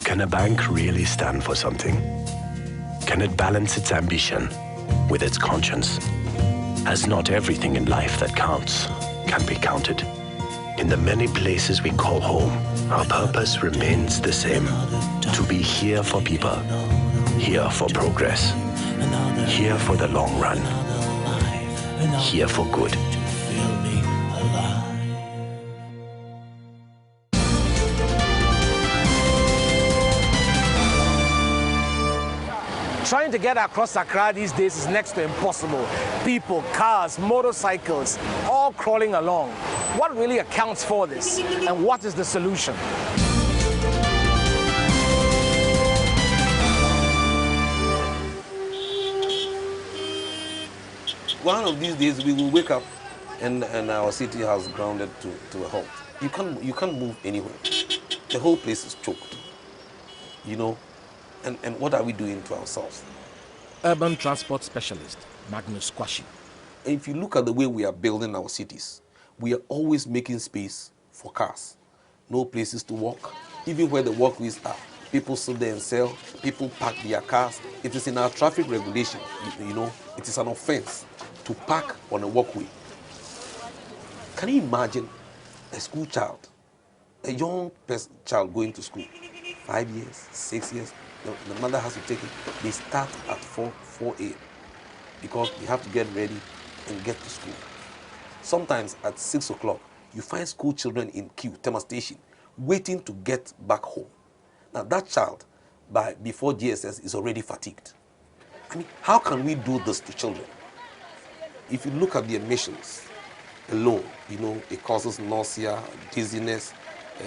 Can a bank really stand for something? Can it balance its ambition with its conscience? As not everything in life that counts can be counted. In the many places we call home, our purpose remains the same. To be here for people, here for progress, here for the long run, here for good. Trying to get across Accra these days is next to impossible. People, cars, motorcycles, all crawling along. What really accounts for this? And what is the solution? One of these days we will wake up and our city has grounded to a halt. You can't move anywhere. The whole place is choked. You know? And what are we doing to ourselves? Urban transport specialist, Magnus Kwashi. If you look at the way we are building our cities, we are always making space for cars. No places to walk. Even where the walkways are, people sit there and sell, people park their cars. It is in our traffic regulation, you know, it is an offense to park on a walkway. Can you imagine a school child, a young child going to school, 5 years, 6 years, the mother has to take it. They start at 4 a.m. because they have to get ready and get to school. Sometimes at 6 o'clock, you find school children in queue, Tema Station, waiting to get back home. Now that child, before GSS, is already fatigued. I mean, how can we do this to children? If you look at the emissions alone, you know, it causes nausea, dizziness,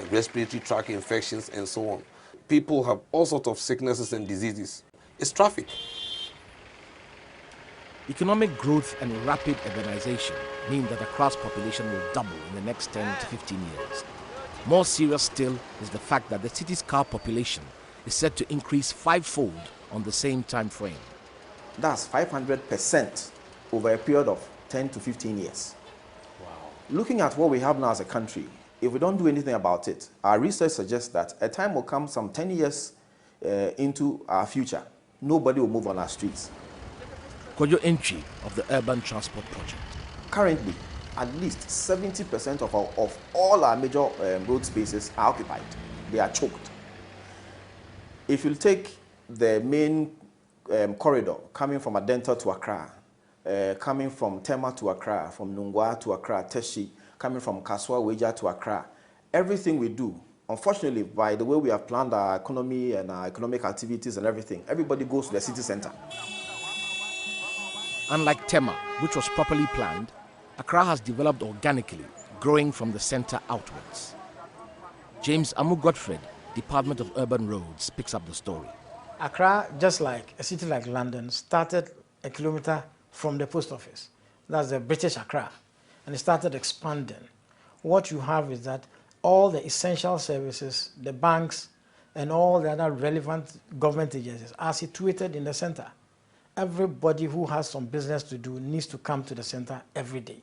respiratory tract infections, and so on. People have all sorts of sicknesses and diseases. It's traffic. Economic growth and rapid urbanization mean that Accra's population will double in the next 10 to 15 years. More serious still is the fact that the city's car population is set to increase fivefold on the same time frame. That's 500% over a period of 10 to 15 years. Wow. Looking at what we have now as a country, if we don't do anything about it, our research suggests that a time will come some 10 years into our future, nobody will move on our streets. Kojo entry of the urban transport project. Currently, at least 70% of all our major road spaces are occupied. They are choked. If you take the main corridor coming from Adenta to Accra, coming from Tema to Accra, from Nungwa to Accra, Teshi, coming from Kaswa, Weja to Accra, everything we do, unfortunately, by the way we have planned our economy and our economic activities and everything, everybody goes to the city center. Unlike Tema, which was properly planned, Accra has developed organically, growing from the center outwards. James Amu Godfred, Department of Urban Roads, picks up the story. Accra, just like a city like London, started a kilometer from the post office. That's the British Accra. And it started expanding. What you have is that all the essential services, the banks, and all the other relevant government agencies are situated in the center. Everybody who has some business to do needs to come to the center every day.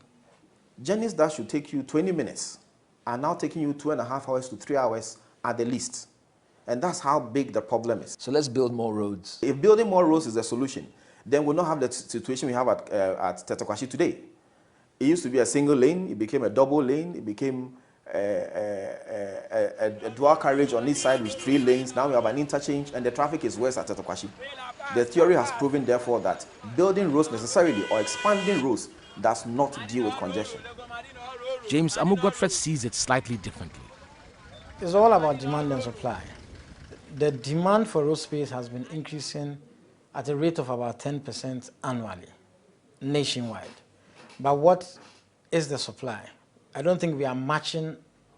Journeys that should take you 20 minutes are now taking you 2.5 hours to 3 hours at the least. And that's how big the problem is. So let's build more roads. If building more roads is the solution, then we'll not have the situation we have at Tetakwashi today. It used to be a single lane, it became a double lane, it became a dual carriage on each side with 3 lanes. Now we have an interchange and the traffic is worse at Tetakwashi. The theory has proven, therefore, that building roads necessarily or expanding roads does not deal with congestion. James Amu Godfred sees it slightly differently. It's all about demand and supply. The demand for road space has been increasing at a rate of about 10% annually, nationwide. But what is the supply? I don't think we are matching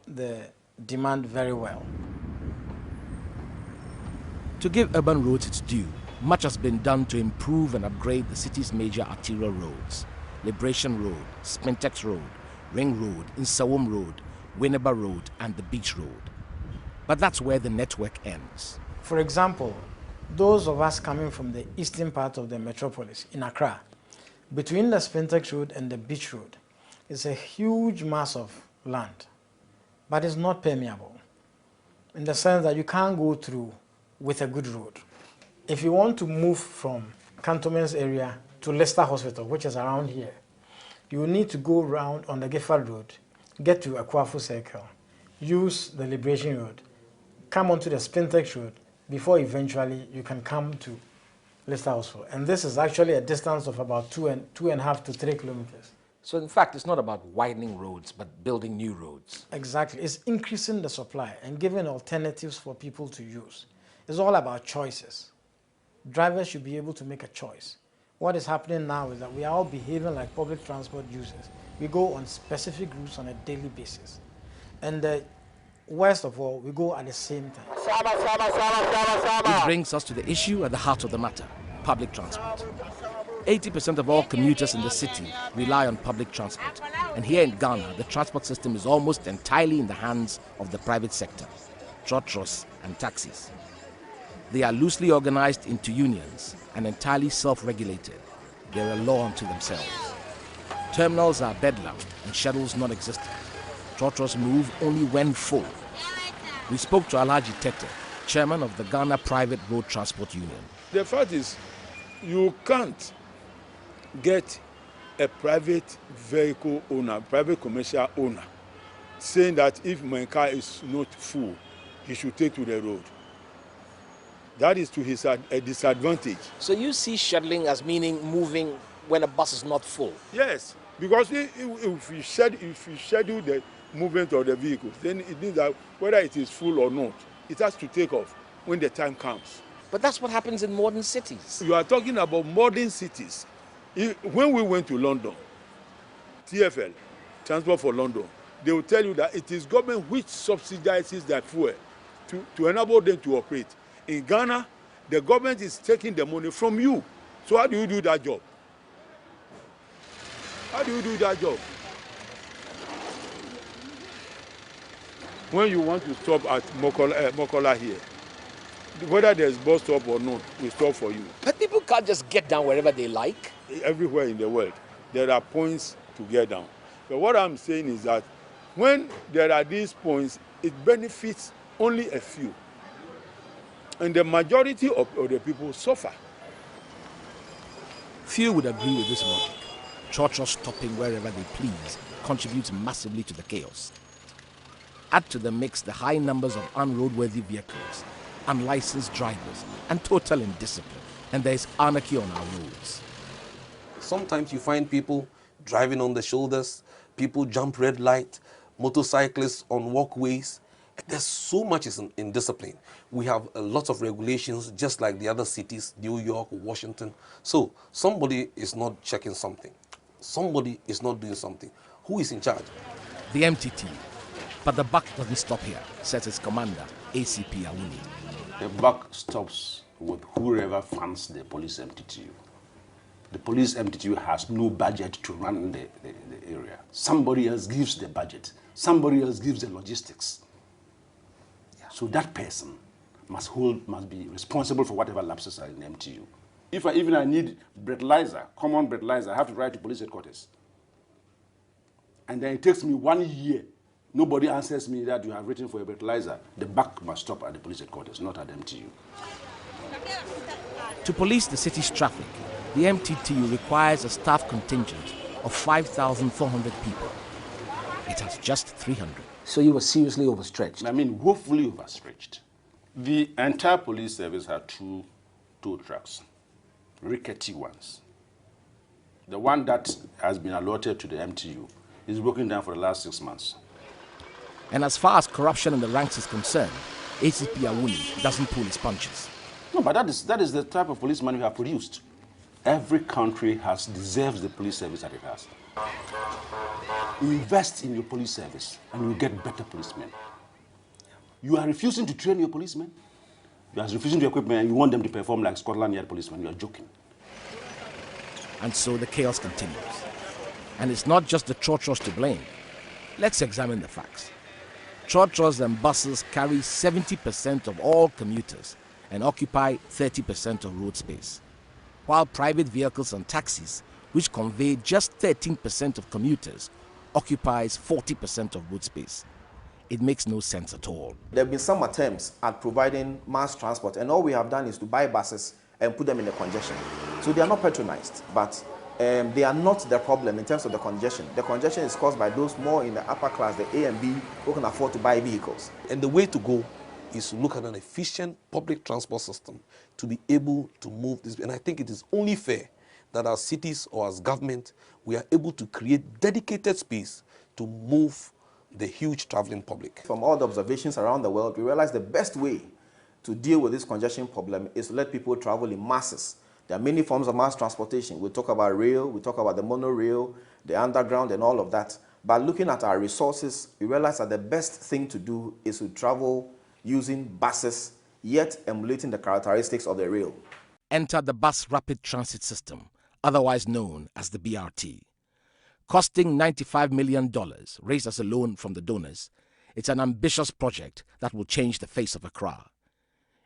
the demand very well. To give urban roads its due, much has been done to improve and upgrade the city's major arterial roads. Liberation Road, Spintex Road, Ring Road, Insawam Road, Winneba Road, and the Beach Road. But that's where the network ends. For example, those of us coming from the eastern part of the metropolis in Accra, between the Spintex Road and the Beach Road, is a huge mass of land, but it's not permeable, in the sense that you can't go through with a good road. If you want to move from Cantonment's area to Leicester Hospital, which is around here, you will need to go round on the Gifford Road, get to Akwafu Circle, use the Liberation Road, come onto the Spintex Road before eventually you can come to Leicester Hospital. And this is actually a distance of about 2.5 to 3 kilometers. So in fact, it's not about widening roads, but building new roads. Exactly. It's increasing the supply and giving alternatives for people to use. It's all about choices. Drivers should be able to make a choice. What is happening now is that we are all behaving like public transport users. We go on specific routes on a daily basis. And worst of all, we go at the same time. Which brings us to the issue at the heart of the matter, public transport. 80% of all commuters in the city rely on public transport. And here in Ghana, the transport system is almost entirely in the hands of the private sector, trotros and taxis. They are loosely organized into unions and entirely self-regulated. They're a law unto themselves. Terminals are bedlam and shuttles non-existent. Trotros move only when full. We spoke to Alhaji Tete, chairman of the Ghana Private Road Transport Union. The fact is, you can't get a private vehicle owner, private commercial owner, saying that if my car is not full, he should take to the road. That is to his a disadvantage. So you see shuttling as meaning moving when a bus is not full? Yes, because if you schedule the movement of the vehicles, then it means that whether it is full or not, it has to take off when the time comes. But that's what happens in modern cities. You are talking about modern cities. When we went to London, TfL, Transport for London, they will tell you that it is government which subsidizes that fuel to enable them to operate. In Ghana, the government is taking the money from you. So how do you do that job? How do you do that job? When you want to stop at Mokola here, whether there's bus stop or not, we stop for you. But people can't just get down wherever they like. Everywhere in the world, there are points to get down. But what I'm saying is that when there are these points, it benefits only a few. And the majority of the people suffer. Few would agree with this logic. Trotros stopping wherever they please contributes massively to the chaos. Add to the mix the high numbers of unroadworthy vehicles, unlicensed drivers, and total indiscipline, and there is anarchy on our roads. Sometimes you find people driving on the shoulders, people jump red light, motorcyclists on walkways. There's so much indiscipline. We have a lot of regulations, just like the other cities, New York, Washington. So somebody is not checking something. Somebody is not doing something. Who is in charge? The MTT. But the buck doesn't stop here, says its commander, ACP Awuni. The buck stops with whoever funds the police MTTU. The police MTTU has no budget to run the area. Somebody else gives the budget. Somebody else gives the logistics. So that person must be responsible for whatever lapses are in the MTU. If I need breathalyzer, common breathalyzer, I have to write to police headquarters. And then it takes me 1 year. Nobody answers me that you have written for a breathalyzer. The buck must stop at the police headquarters, not at MTU. To police the city's traffic, the MTTU requires a staff contingent of 5,400 people. It has just 300. So you were seriously overstretched? I mean, woefully overstretched. The entire police service had 2 tow trucks, rickety ones. The one that has been allotted to the MTU is broken down for the last 6 months. And as far as corruption in the ranks is concerned, ACP Awuni doesn't pull his punches. No, but that is the type of policeman we have produced. Every country deserves the police service that it has. Invest in your police service and you get better policemen. You are refusing to train your policemen. You are refusing to equip them and you want them to perform like Scotland Yard policemen. You are joking. And so the chaos continues. And it's not just the trotros to blame. Let's examine the facts. Trotros and buses carry 70% of all commuters and occupy 30% of road space, while private vehicles and taxis, which convey just 13% of commuters, occupies 40% of road space. it makes no sense at all. There have been some attempts at providing mass transport, and all we have done is to buy buses and put them in the congestion. So they are not patronized, but they are not the problem in terms of the congestion. The congestion is caused by those more in the upper class, the A and B, who can afford to buy vehicles. And the way to go is to look at an efficient public transport system to be able to move this. And I think it is only fair that as cities or as government, we are able to create dedicated space to move the huge traveling public. From all the observations around the world, we realize the best way to deal with this congestion problem is to let people travel in masses. There are many forms of mass transportation. We talk about rail, we talk about the monorail, the underground, and all of that. But looking at our resources, we realize that the best thing to do is to travel using buses, yet emulating the characteristics of the rail. Enter the Bus Rapid Transit System, otherwise known as the BRT. Costing $95 million, raised as a loan from the donors, it's an ambitious project that will change the face of Accra.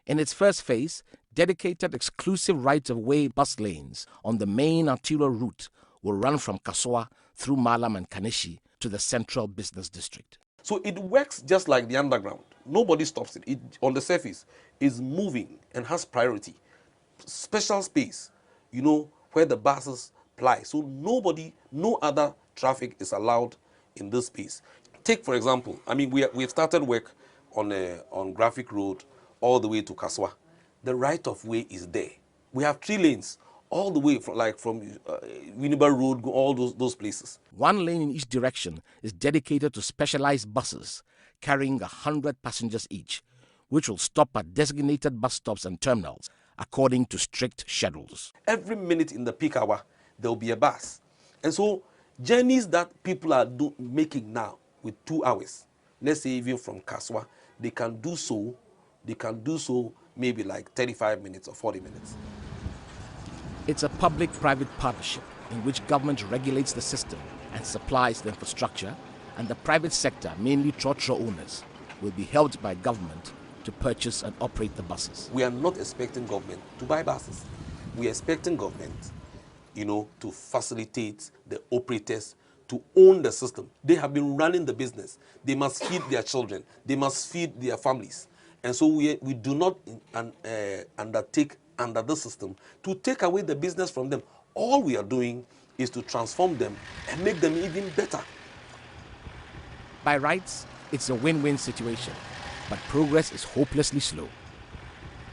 In its first phase, dedicated exclusive right-of-way bus lanes on the main arterial route will run from Kasoa through Malam and Kaneshi to the central business district. So it works just like the underground. Nobody stops it. It on the surface is moving and has priority. Special space, where the buses ply. So no other traffic is allowed in this space. Take, for example, we've started work on Graphic Road all the way to Kasoa. The right-of-way is there. We have 3 lanes all the way from Winneba Road, go all those places. 1 lane in each direction is dedicated to specialized buses carrying 100 passengers each, which will stop at designated bus stops and terminals according to strict schedules. Every minute in the peak hour, there will be a bus. And so journeys that people are making now with 2 hours, let's say even from Kasoa, they can do so maybe like 35 minutes or 40 minutes. It's a public-private partnership in which government regulates the system and supplies the infrastructure, and the private sector, mainly trotro owners, will be helped by government to purchase and operate the buses. We are not expecting government to buy buses. We are expecting government, to facilitate the operators to own the system. They have been running the business. They must feed their children. They must feed their families. And so we do not undertake under the system to take away the business from them. All we are doing is to transform them and make them even better. By rights, it's a win-win situation, but progress is hopelessly slow.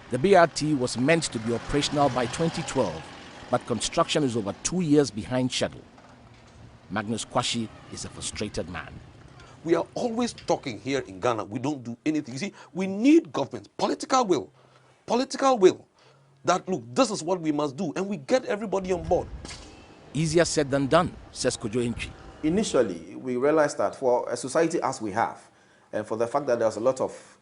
The BRT was meant to be operational by 2012, but construction is over 2 years behind schedule. Magnus Kwashi is a frustrated man. We are always talking here in Ghana. We don't do anything. You see, we need government, political will, that, look, this is what we must do, and we get everybody on board. Easier said than done, says Kojo Entry. Initially, we realized that for a society as we have, and for the fact that there's a lot of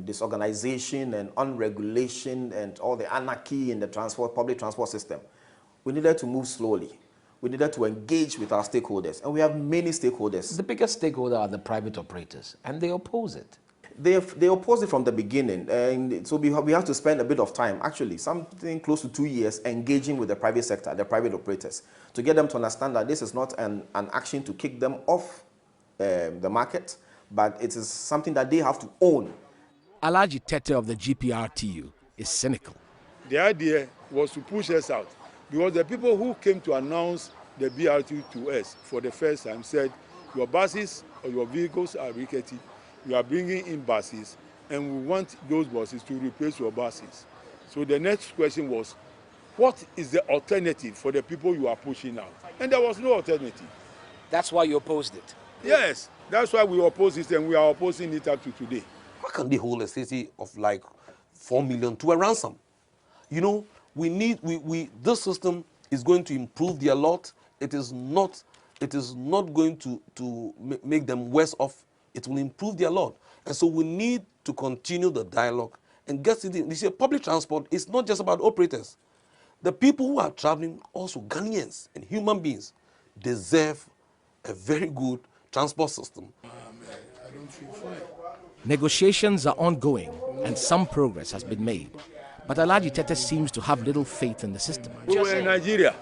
disorganization and unregulation and all the anarchy in the public transport system, we needed to move slowly. We needed to engage with our stakeholders, and we have many stakeholders. The biggest stakeholder are the private operators, and they oppose it. They opposed it from the beginning, and so we have to spend a bit of time, actually, something close to 2 years, engaging with the private sector, the private operators, to get them to understand that this is not an action to kick them off the market, but it is something that they have to own. Alhaji Tete of the GPRTU is cynical. The idea was to push us out, because the people who came to announce the BRT to us for the first time said, your buses or your vehicles are rickety, you are bringing in buses, and we want those buses to replace your buses. So the next question was, what is the alternative for the people you are pushing out? And there was no alternative. That's why you opposed it? Yes, that's why we oppose it, and we are opposing it up to today. How can they hold a city of like 4 million to a ransom? This system is going to improve their lot. It is not going to make them worse off. It will improve their lot. And so we need to continue the dialogue and get to you see, public transport is not just about operators. The people who are traveling, also Ghanaians and human beings, deserve a very good transport system. I don't feel fine. Negotiations are ongoing and some progress has been made, but Alhaji Tete seems to have little faith in the system. We were in Nigeria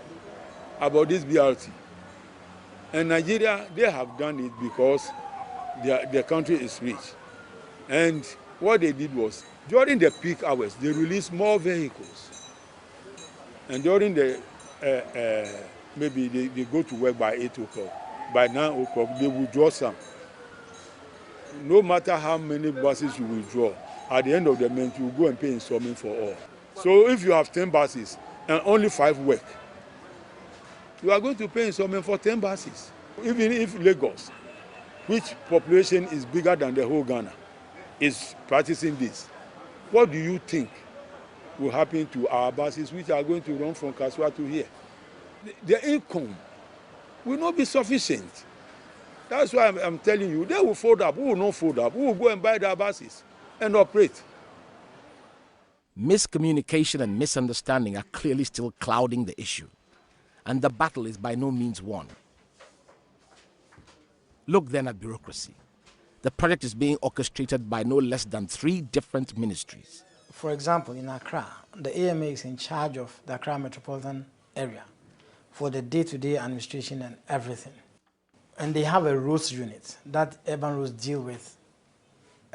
about this BRT. And Nigeria, they have done it because their country is rich. And what they did was, during the peak hours, they released more vehicles. And during the, maybe they go to work by 8 o'clock. By 9 o'clock, they withdraw some. No matter how many buses you withdraw, at the end of the month, you go and pay installment for all. So if you have 10 buses and only 5 work, you are going to pay installment for 10 buses. Even if Lagos, which population is bigger than the whole Ghana, is practicing this, what do you think will happen to our buses which are going to run from Kaswa to here? The income will not be sufficient. That's why I'm telling you, they will fold up. Who will not fold up? Who will go and buy their buses and operate? Miscommunication and misunderstanding are clearly still clouding the issue, and the battle is by no means won. Look then at bureaucracy. The project is being orchestrated by no less than 3 different ministries. For example, in Accra, the AMA is in charge of the Accra metropolitan area for the day-to-day administration and everything. And they have a roads unit that urban roads deal with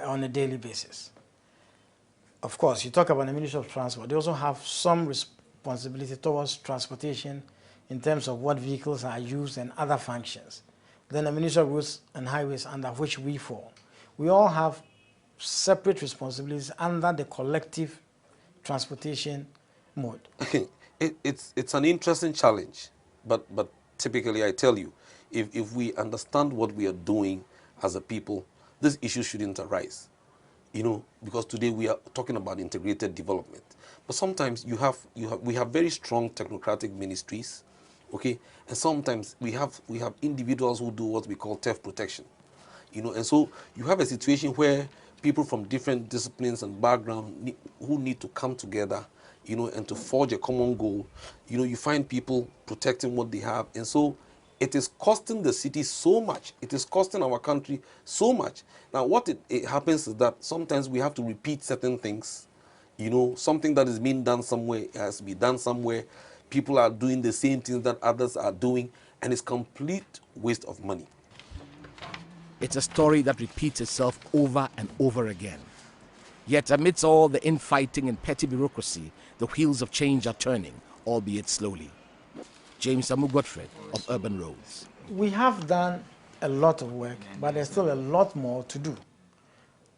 on a daily basis. Of course, you talk about the Ministry of Transport. They also have some responsibility towards transportation in terms of what vehicles are used and other functions. Then the Ministry of Roads and Highways, under which we fall. We all have separate responsibilities under the collective transportation mode. It's an interesting challenge, but typically I tell you, if we understand what we are doing as a people, this issue shouldn't arise. You know, because today we are talking about integrated development. But sometimes we have very strong technocratic ministries, okay? And sometimes we have individuals who do what we call theft protection. You know, and so you have a situation where people from different disciplines and backgrounds who need to come together, you know, and to forge a common goal. You know, you find people protecting what they have, and so it is costing the city so much. It is costing our country so much. Now, what it happens is that sometimes we have to repeat certain things. You know, something that is being done somewhere has to be done somewhere. People are doing the same things that others are doing, and it's complete waste of money. It's a story that repeats itself over and over again. Yet amidst all the infighting and petty bureaucracy, the wheels of change are turning, albeit slowly. James Amu Godfred of Urban Roads. We have done a lot of work, but there's still a lot more to do.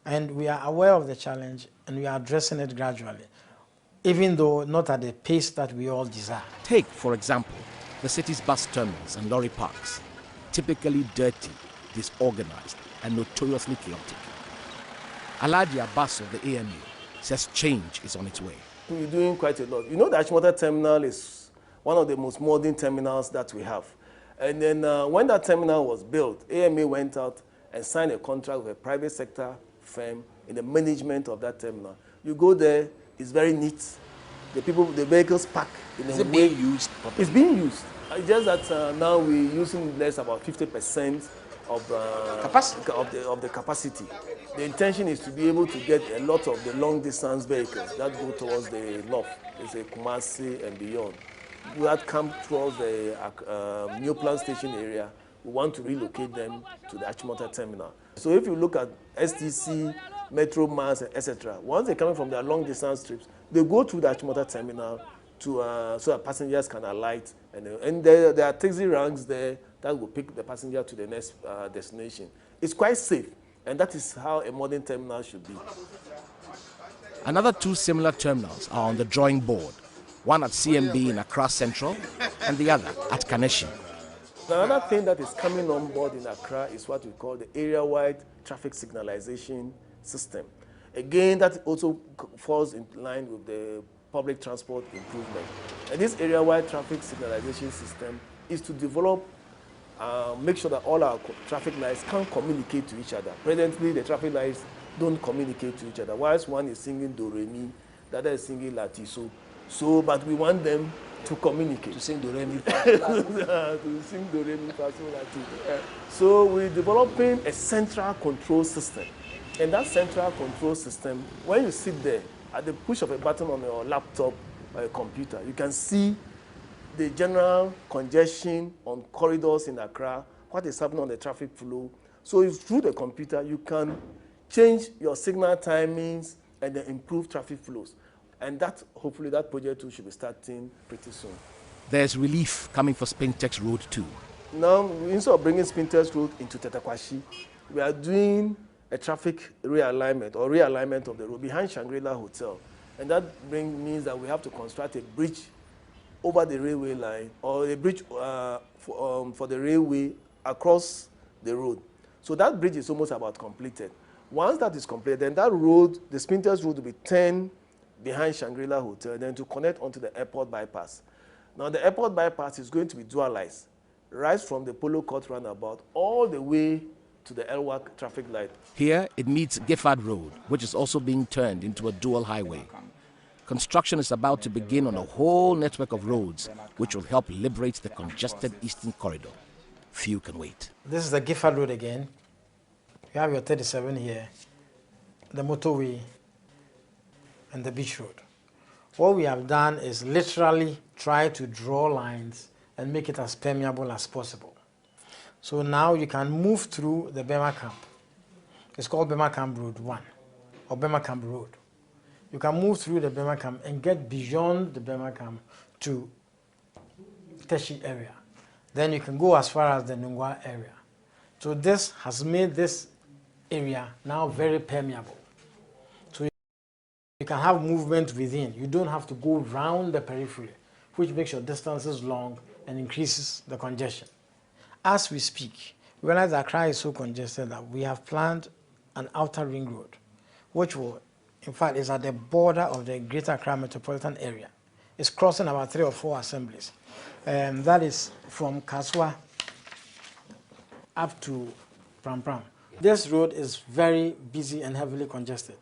And we are aware of the challenge, and we are addressing it gradually, even though not at the pace that we all desire. Take, for example, the city's bus terminals and lorry parks, typically dirty, disorganized, and notoriously chaotic. Alhaji Abbas of the AMA says change is on its way. We're doing quite a lot. You know, the Achimota terminal is one of the most modern terminals that we have. And then when that terminal was built, AMA went out and signed a contract with a private sector firm in the management of that terminal. You go there, it's very neat. The vehicles park in a way. Is it being used properly? It's being used. It's just that now we're using less about 50% of the capacity. The intention is to be able to get a lot of the long distance vehicles that go towards the north, let's say Kumasi and beyond, that come towards the new plant station area. We want to relocate them to the Achimota terminal. So if you look at STC, Metro Mass, etc., once they're coming from their long distance trips, they go to the Achimota terminal to, so that passengers can alight. And there are taxi ranks there that will pick the passenger to the next destination. It's quite safe, and that is how a modern terminal should be. Another 2 similar terminals are on the drawing board, one at CMB in Accra Central and the other at Kaneshie. Another thing that is coming on board in Accra is what we call the area-wide traffic signalization system. Again, that also falls in line with the public transport improvement. And this area-wide traffic signalization system is to develop, make sure that all our traffic lights can communicate to each other. Presently, the traffic lights don't communicate to each other. Whilst one is singing Do Re Mi, the other is singing La Ti So. So, but we want them to communicate. To sing Do Re Mi. To sing Do Re Mi Fa So La Ti. So we're developing a central control system. And that central control system, when you sit there, at the push of a button on your laptop or a computer, you can see the general congestion on corridors in Accra, what is happening on the traffic flow, So if through the computer, you can change your signal timings and then improve traffic flows. And that, hopefully, that project too should be starting pretty soon. There's relief coming for Spintex Road too. Now, instead of bringing Spintex Road into Tetakwashi, we are doing a traffic realignment or realignment of the road behind Shangri-La Hotel. And that means that we have to construct a bridge over the railway line or a bridge for the railway across the road. So that bridge is almost about completed. Once that is completed, then that road, the Spintex Road, will be turned behind Shangri-La Hotel, then to connect onto the airport bypass. Now the airport bypass is going to be dualized, right from the Polo Court roundabout all the way to the Elwak traffic light. Here, it meets Gifford Road, which is also being turned into a dual highway. Construction is about to begin on a whole network of roads, which will help liberate the congested Eastern Corridor. Few can wait. This is the Gifford Road again. You have your 37 here, the motorway, and the beach road. What we have done is literally try to draw lines and make it as permeable as possible. So now you can move through the Bema Camp. It's called Bema Camp Road 1 or Bema Camp Road. You can move through the Bema Camp and get beyond the Bema Camp to Teshi area. Then you can go as far as the Nungwa area. So this has made this area now very permeable. So you can have movement within. You don't have to go round the periphery, which makes your distances long and increases the congestion. As we speak, we realize that Accra is so congested that we have planned an outer ring road, which will, in fact, is at the border of the Greater Accra metropolitan area. It's crossing about 3 or 4 assemblies. That is from Kaswa up to Pram Pram. This road is very busy and heavily congested.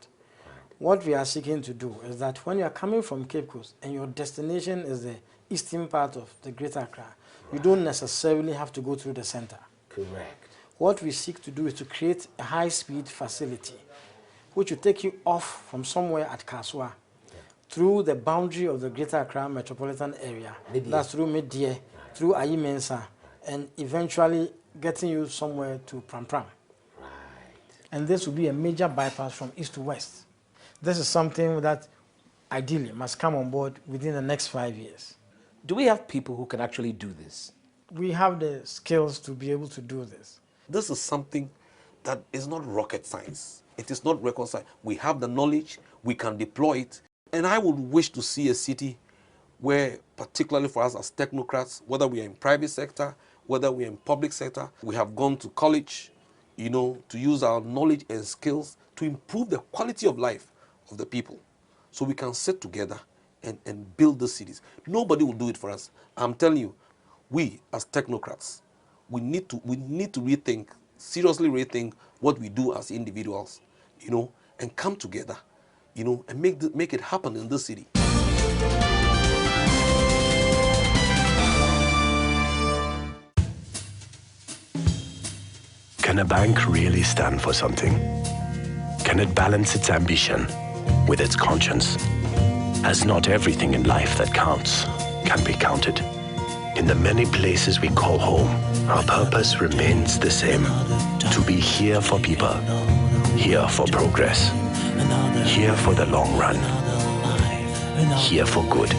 What we are seeking to do is that when you are coming from Cape Coast and your destination is the eastern part of the Greater Accra, you don't necessarily have to go through the center. Correct. What we seek to do is to create a high-speed facility which will take you off from somewhere at Kaswa through the boundary of the Greater Accra metropolitan area. That's through Medie, through Ayi Mensa, and eventually getting you somewhere to Pram Pram. Right. And this will be a major bypass from east to west. This is something that ideally must come on board within the next 5 years. Do we have people who can actually do this? We have the skills to be able to do this. This is something that is not rocket science. It is not rocket science. We have the knowledge, we can deploy it. And I would wish to see a city where, particularly for us as technocrats, whether we are in private sector, whether we are in public sector, we have gone to college, to use our knowledge and skills to improve the quality of life of the people. So we can sit together and build the cities. Nobody will do it for us. I'm telling you, we as technocrats, we need to rethink, seriously rethink what we do as individuals, and come together, and make it happen in this city. Can a bank really stand for something? Can it balance its ambition with its conscience? As not everything in life that counts can be counted. In the many places we call home, our purpose remains the same: to be here for people, here for progress, here for the long run, here for good.